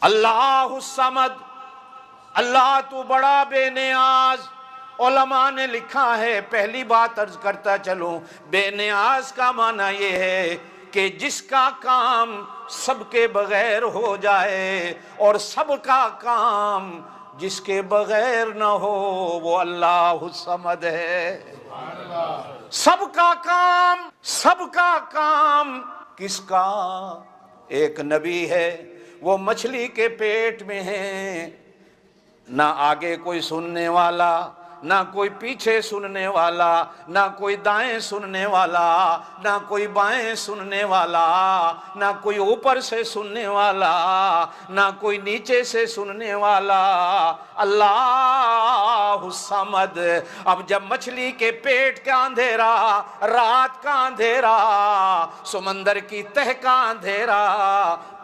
اللہ الصمد، اللہ تو بڑا بے نیاز۔ علماء نے لکھا ہے، پہلی بات عرض کرتا چلوں، بے نیاز کا معنی یہ ہے کہ جس کا کام سب کے بغیر ہو جائے، اور سب کا کام جس کے بغیر نہ ہو، وہ اللہ الصمد ہے۔ سب کا کام کس کا؟ ایک نبی ہے، وہ مچھلی کے پیٹ میں ہے، نہ آگے کوئی سننے والا، نہ کوئی پیچھے سننے والا، نہ کوئی دائیں سننے والا، نہ کوئی بائیں سننے والا، نہ کوئی اوپر سے سننے والا، نہ کوئی نیچے سے سننے والا، اللہ الصمد۔ اب جب مچھلی کے پیٹ کا اندھیرا، رات کا اندھیرا، سمندر کی تہ کا اندھیرا،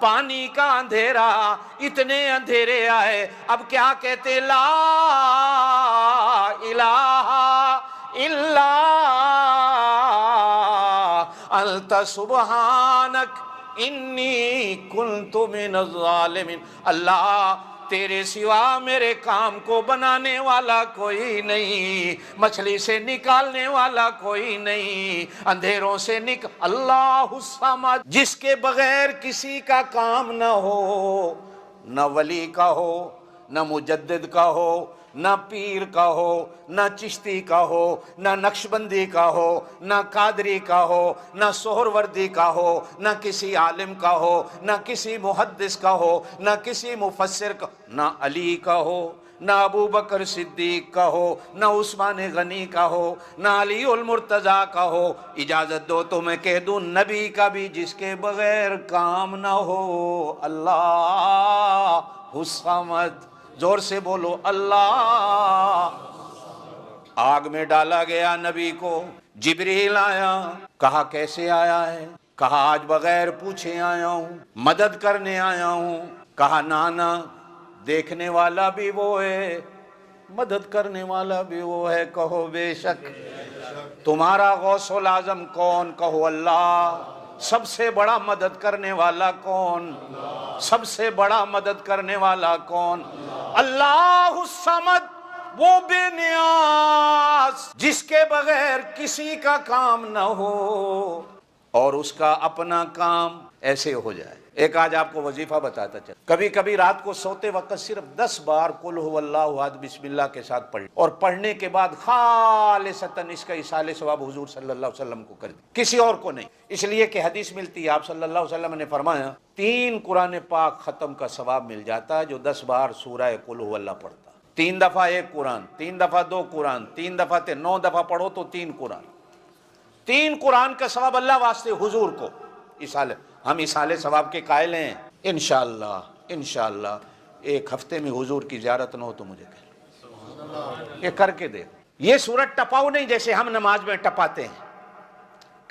پانی کا اندھیرا، اتنے اندھیرے آئے، اب کیا کہتے؟ لا الہ الا انت سبحانک انی کنت من الظالمین۔ اللہ تیرے سوا میرے کام کو بنانے والا کوئی نہیں، مچھلی سے نکالنے والا کوئی نہیں، اندھیروں سے اللہ الصمد، جس کے بغیر کسی کا کام نہ ہو، نہ ولی کا ہو، نہ مجدد کا ہو، نہ پیر کا ہو، نہ چشتی کا ہو، نہ نقشبندی کا ہو، نہ قادری کا ہو، نہ سہروردی کا ہو، نہ کسی عالم کا ہو، نہ کسی محدث کا ہو، نہ کسی مفسر کا، نہ علی کا ہو، نہ ابو بکر صدیق کا ہو، نہ عثمان غنی کا ہو، نہ علی المرتضیٰ کا ہو، اجازت دو تو میں کہہ دوں نبی کا بھی جس کے بغیر کام نہ ہو، اللہ الصمد۔ زور سے بولو اللہ۔ آگ میں ڈالا گیا نبی کو، جبریل آیا، کہا کیسے آیا ہے؟ کہا آج بغیر پوچھے آیا ہوں، مدد کرنے آیا ہوں۔ کہا نانا، دیکھنے والا بھی وہ ہے، مدد کرنے والا بھی وہ ہے، کہو بے شک۔ تمہارا غوث العظم کون؟ کہو اللہ۔ سب سے بڑا مدد کرنے والا کون؟ سب سے بڑا مدد کرنے والا کون؟ اللہ الصمد، وہ بے نیاز جس کے بغیر کسی کا کام نہ ہو اور اس کا اپنا کام ایسے ہو جائے۔ ایک آج آپ کو وظیفہ بتاتا چل، کبھی کبھی رات کو سوتے وقت صرف 10 بار قل هو اللہ احد بسم اللہ کے ساتھ پڑھ، اور پڑھنے کے بعد خالصتاً اس کا ایصال ثواب حضور صلی اللہ علیہ وسلم کو کر دی، کسی اور کو نہیں۔ اس لیے کہ حدیث ملتی ہے، آپ صلی اللہ علیہ وسلم نے فرمایا 3 قرآن پاک ختم کا ثواب مل جاتا ہے جو 10 بار سورہ قل هو اللہ پڑھتا۔ 3 دفعہ 1 قرآن، 3 دفعہ 2 قرآن، 3 دفعہ 9 دفعہ پڑھو تو 3 قرآن، 3 قرآن کا ثواب اللہ واسطے حضور کو ایصال۔ ہم ایصال ثواب کے قائل ہیں، انشاءاللہ ایک ہفتے میں حضور کی زیارت نہ ہو تو مجھے کہہ، یہ کر کے دے۔ یہ سورت ٹپاؤ نہیں جیسے ہم نماز میں ٹپاتے ہیں،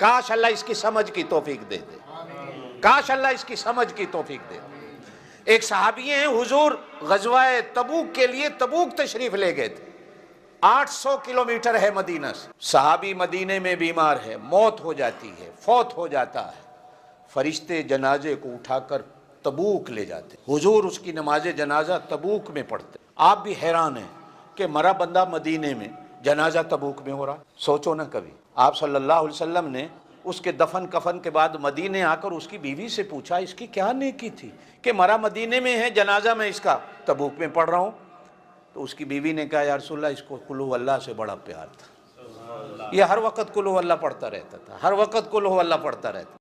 کاش اللہ اس کی سمجھ کی توفیق دے دے، کاش اللہ اس کی سمجھ کی توفیق دے دے۔ ایک صحابی ہیں، حضور غزوہ تبوک کے لیے تبوک تشریف لے گئے تھے، 800 کلومیٹر ہے مدینہ سے۔ صحابی مدینے میں بیمار ہے، موت ہو جاتی ہے، فوت ہو جاتا ہے، فرشتے جنازے کو اٹھا کر تبوک لے جاتے، حضور اس کی نماز جنازہ تبوک میں پڑھتے۔ آپ بھی حیران ہیں کہ مرا بندہ مدینے میں، جنازہ تبوک میں ہو رہا، سوچو نہ کبھی۔ آپ صلی اللہ علیہ وسلم نے اس کے دفن کفن کے بعد مدینے آ کر اس کی بیوی سے پوچھا اس کی کیا نیکی تھی کہ مرا مدینے میں ہے، جنازہ میں اس کا تبوک میں پڑھ رہا ہوں۔ تو اس کی بیوی نے کہا یا رسول اللہ، اس کو قل هو اللہ سے بڑا پیار تھا، یہ ہر وقت قل هو اللہ پڑھتا رہتا تھا، ہر وقت قل هو اللہ پڑھتا رہتا۔